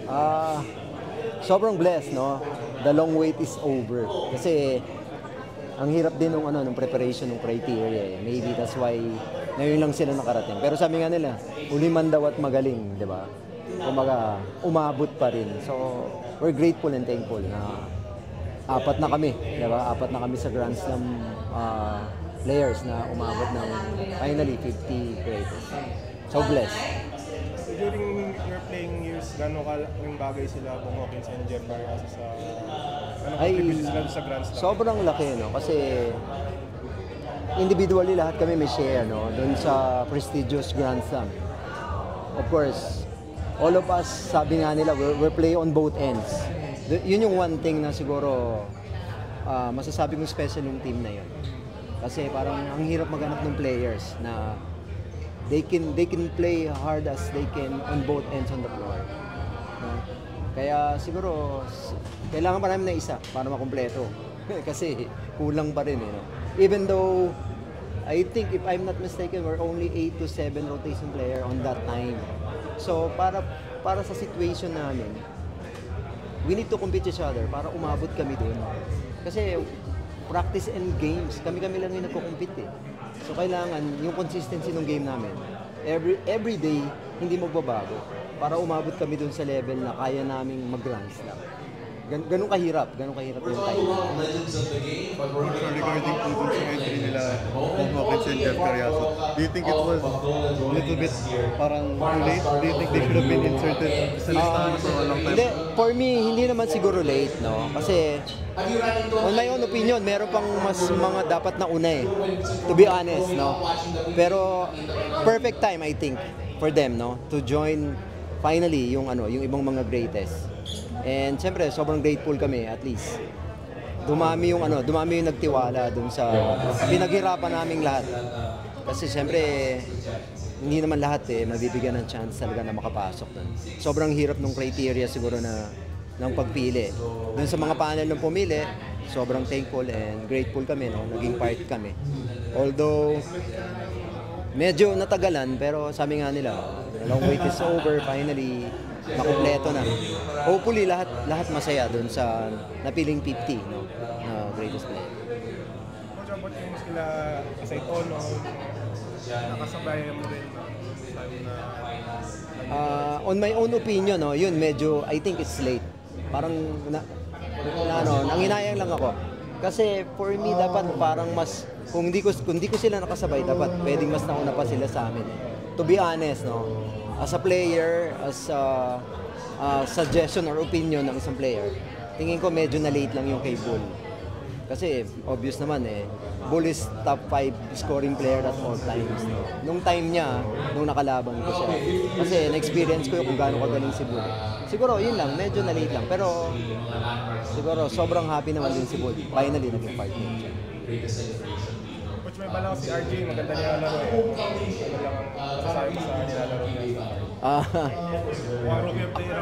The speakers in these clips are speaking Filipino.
Ah, sobrang blessed, no? The long wait is over. Kasi ang hirap din nung preparation ng criteria eh. Maybe that's why ngayon lang sila nakarating. Pero sabi nga nila, uli man daw at magaling, di ba? Kumaga, umabot pa rin. So, we're grateful and thankful na apat na kami, di ba? Apat na kami sa Grand Slam players na umabot ng finally 50 greatest. So, blessed. During your playing years, gano'n yung bagay sila kung Hawkins and Jeff Barras sa contribution sila sa Grand Slam? Sobrang laki, no? Kasi individually lahat kami may share, no? Doon sa prestigious Grand Slam. Of course, all of us, sabi nga nila, we're play on both ends. Yun yung one thing na siguro masasabi kong special yung team na yun. Kasi parang ang hirap maghanap ng players na they can play hard as they can on both ends on the floor. No? Kaya siguro kailangan pa namin na isa para makumpleto. Kasi kulang pa rin eh. No? Even though I think if I'm not mistaken we're only 8 to 7 rotation player on that time. So para sa situation namin we need to compete each other para umabot kami doon. Kasi practice and games, kami-kami lang yung nagko-compete eh. So kailangan yung consistency ng game namin. Every day hindi magbabago para umabot kami dun sa level na kaya naming mag-grand slam. Ganun kahirap yung time. Regarding po dun sa entry nila kung Hawkins and Jeff Cariaso, do you think it was a little bit parang too late? Do you think they should have been inserted sa listahan for a long time? Hindi, for me, hindi naman siguro late, no? Kasi, on my own opinion, meron pang mas mga dapat na una eh. To be honest, no? Pero, perfect time, I think, for them, no? To join, finally, yung ibang mga greatest. And siyempre, sobrang grateful kami, at least. Dumami yung nagtiwala dun sa pinaghirapan naming lahat. Kasi siyempre, hindi naman lahat mabibigyan ng chance talaga na makapasok dun. Sobrang hirap ng criteria siguro ng pagpili. Dun sa mga panel ng pumili, sobrang thankful and grateful kami, no? Naging part kami. Although, medyo natagalan, pero sabi nga nila, long wait is over, finally, nakumpleto na. Hopefully, lahat masaya dun sa napiling 50, no? Na greatest player. Coach, about yung sila aside Ono, nakasabayan mo rin On my own opinion, no, yun medyo, I think it's late. Parang, nanginayang lang ako. Kasi for me, dapat parang mas, kung di ko sila nakasabay, dapat pwedeng mas nauna pa sila sa amin. To be honest, no, as a player, as a suggestion or opinion ng isang player, tingin ko medyo na late lang yung kay Bull. Kasi obvious naman Bull is top 5 scoring player at all times. No? Nung time niya, nung nakalaban ko siya. Kasi na-experience ko kung gaano kagaling si Bull. Siguro yun lang, medyo na late lang. Pero siguro sobrang happy naman din si Bull. Finally, naging part niya siya. Coach, may bala ko si RJ, maganda niya laro eh. Ano lang ang masasabi ko sa nilalaro niya? Rookie of the year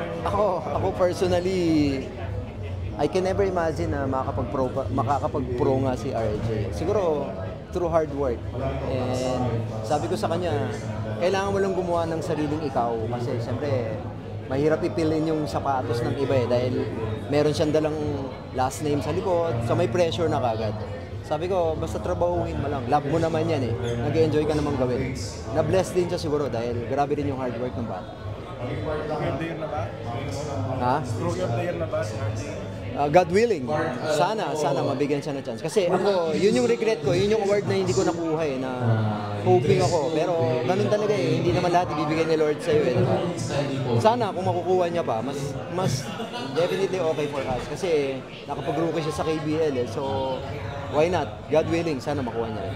Ako personally, I can never imagine na makakapag-pro nga si RJ. Siguro, through hard work. And sabi ko sa kanya, kailangan mo lang gumawa ng sariling ikaw. Kasi siyempre, mahirap ipilin yung sapatos ng iba dahil meron siyang dalang last name sa likod. So may pressure na kagad. Sabi ko, basta trabahuhin mo lang. Love mo naman yan Nag-enjoy ka namang gawin. Na-bless din siya siguro dahil grabe rin yung hard work ng bata. Rookie of the year na ba? Rookie of the year na ba si RJ? God willing. Sana mabigyan siya ng chance. Kasi ako, yun yung regret ko, yun yung award na hindi ko nakuha na hoping ako. Pero ganun talaga hindi naman lahat ibibigay ni Lord sa'yo diba? Sana kung makukuha niya pa, mas definitely okay for us. Kasi nakapag-rookie siya sa KBL So, why not? God willing, sana makuha niya rin.